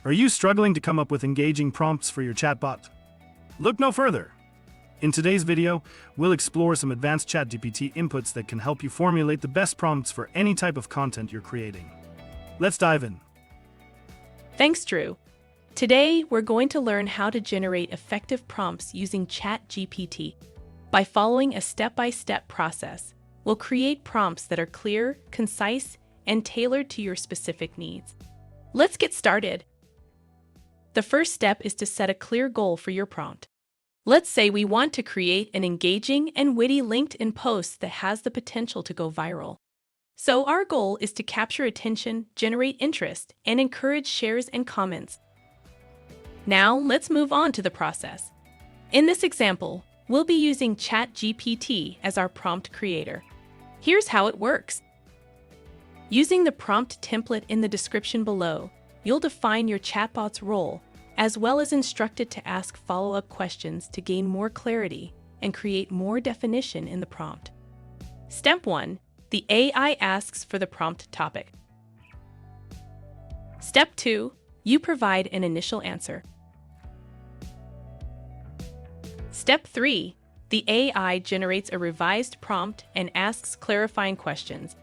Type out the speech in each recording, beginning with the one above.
Are you struggling to come up with engaging prompts for your chatbot? Look no further. In today's video, we'll explore some advanced ChatGPT inputs that can help you formulate the best prompts for any type of content you're creating. Let's dive in. Thanks, Drew. Today, we're going to learn how to generate effective prompts using ChatGPT. By following a step-by-step process, we'll create prompts that are clear, concise, and tailored to your specific needs. Let's get started. The first step is to set a clear goal for your prompt. Let's say we want to create an engaging and witty LinkedIn post that has the potential to go viral. So our goal is to capture attention, generate interest, and encourage shares and comments. Now let's move on to the process. In this example, we'll be using ChatGPT as our prompt creator. Here's how it works. Using the prompt template in the description below, you'll define your chatbot's role, as well as instruct it to ask follow-up questions to gain more clarity and create more definition in the prompt. Step 1. The AI asks for the prompt topic. Step 2. You provide an initial answer. Step 3. The AI generates a revised prompt and asks clarifying questions.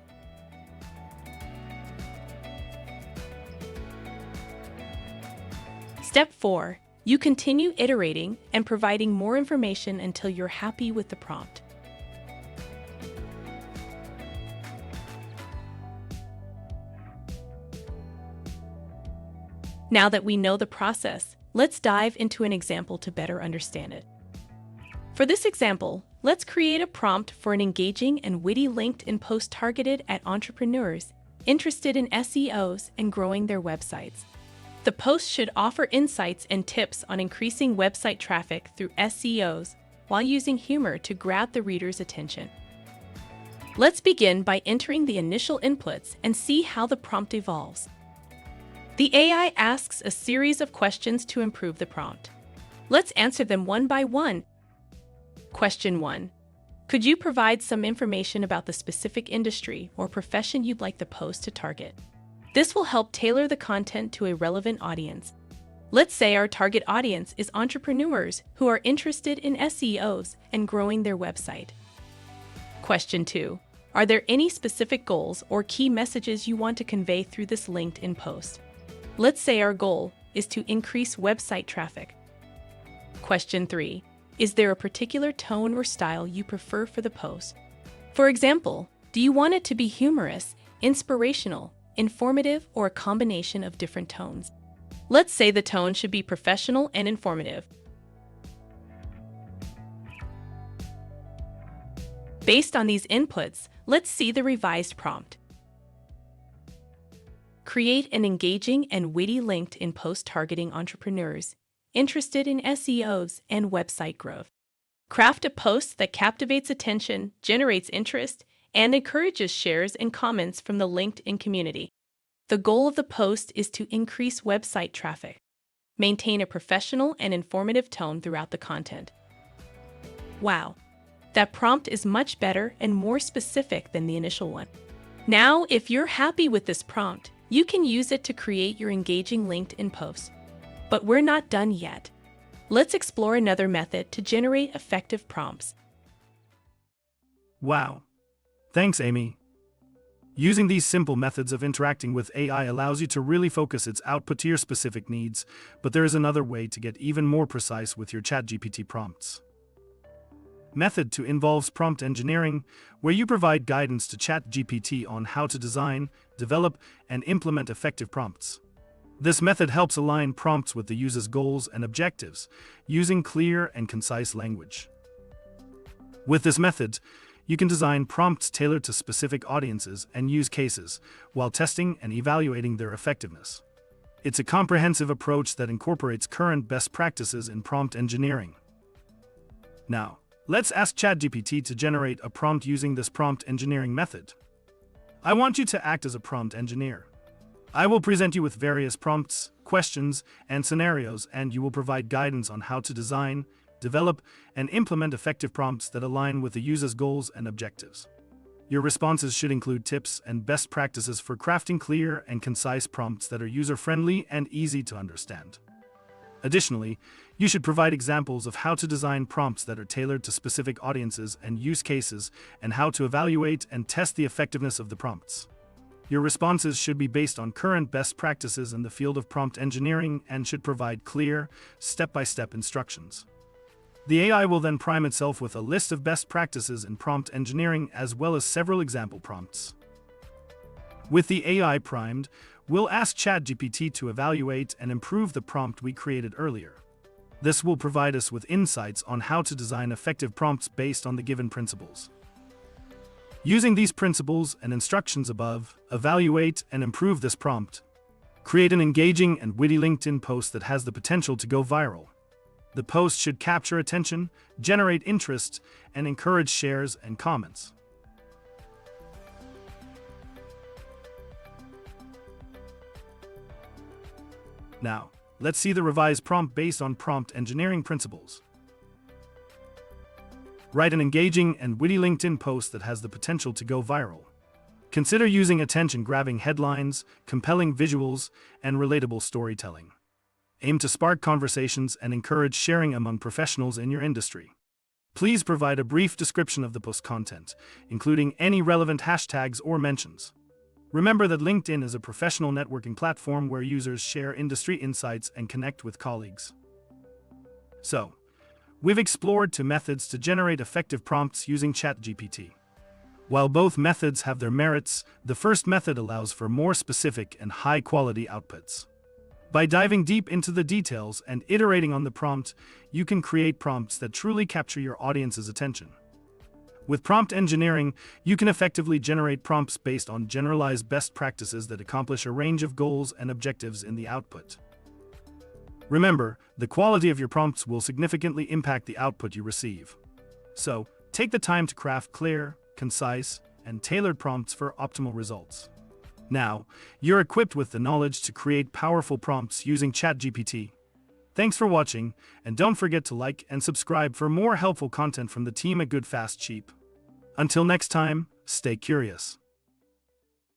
Step 4. You continue iterating and providing more information until you're happy with the prompt. Now that we know the process, let's dive into an example to better understand it. For this example, let's create a prompt for an engaging and witty LinkedIn post targeted at entrepreneurs interested in SEOs and growing their websites. The post should offer insights and tips on increasing website traffic through SEOs while using humor to grab the reader's attention. Let's begin by entering the initial inputs and see how the prompt evolves. The AI asks a series of questions to improve the prompt. Let's answer them one by one. Question 1. Could you provide some information about the specific industry or profession you'd like the post to target? This will help tailor the content to a relevant audience. Let's say our target audience is entrepreneurs who are interested in SEOs and growing their website. Question 2. Are there any specific goals or key messages you want to convey through this LinkedIn post? Let's say our goal is to increase website traffic. Question 3. Is there a particular tone or style you prefer for the post? For example, do you want it to be humorous, inspirational, informative, or a combination of different tones? Let's say the tone should be professional and informative. Based on these inputs, let's see the revised prompt. Create an engaging and witty LinkedIn post targeting entrepreneurs interested in SEOs and website growth. Craft a post that captivates attention, generates interest, and encourages shares and comments from the LinkedIn community. The goal of the post is to increase website traffic. Maintain a professional and informative tone throughout the content. Wow, that prompt is much better and more specific than the initial one. Now, if you're happy with this prompt, you can use it to create your engaging LinkedIn post. But we're not done yet. Let's explore another method to generate effective prompts. Wow. Thanks, Amy. Using these simple methods of interacting with AI allows you to really focus its output to your specific needs, but there is another way to get even more precise with your ChatGPT prompts. Method 2 involves prompt engineering, where you provide guidance to ChatGPT on how to design, develop, and implement effective prompts. This method helps align prompts with the user's goals and objectives, using clear and concise language. With this method, you can design prompts tailored to specific audiences and use cases, while testing and evaluating their effectiveness. It's a comprehensive approach that incorporates current best practices in prompt engineering. Now, let's ask ChatGPT to generate a prompt using this prompt engineering method. I want you to act as a prompt engineer. I will present you with various prompts, questions, and scenarios, and you will provide guidance on how to design, develop, and implement effective prompts that align with the user's goals and objectives. Your responses should include tips and best practices for crafting clear and concise prompts that are user-friendly and easy to understand. Additionally, you should provide examples of how to design prompts that are tailored to specific audiences and use cases, and how to evaluate and test the effectiveness of the prompts. Your responses should be based on current best practices in the field of prompt engineering and should provide clear, step-by-step instructions. The AI will then prime itself with a list of best practices in prompt engineering as well as several example prompts. With the AI primed, we'll ask ChatGPT to evaluate and improve the prompt we created earlier. This will provide us with insights on how to design effective prompts based on the given principles. Using these principles and instructions above, evaluate and improve this prompt. Create an engaging and witty LinkedIn post that has the potential to go viral. The post should capture attention, generate interest, and encourage shares and comments. Now, let's see the revised prompt based on prompt engineering principles. Write an engaging and witty LinkedIn post that has the potential to go viral. Consider using attention-grabbing headlines, compelling visuals, and relatable storytelling. Aim to spark conversations and encourage sharing among professionals in your industry. Please provide a brief description of the post content, including any relevant hashtags or mentions. Remember that LinkedIn is a professional networking platform where users share industry insights and connect with colleagues. So, we've explored two methods to generate effective prompts using ChatGPT. While both methods have their merits, the first method allows for more specific and high-quality outputs. By diving deep into the details and iterating on the prompt, you can create prompts that truly capture your audience's attention. With prompt engineering, you can effectively generate prompts based on generalized best practices that accomplish a range of goals and objectives in the output. Remember, the quality of your prompts will significantly impact the output you receive. So, take the time to craft clear, concise, and tailored prompts for optimal results. Now, you're equipped with the knowledge to create powerful prompts using ChatGPT. Thanks for watching, and don't forget to like and subscribe for more helpful content from the team at Good Fast Cheap. Until next time, stay curious.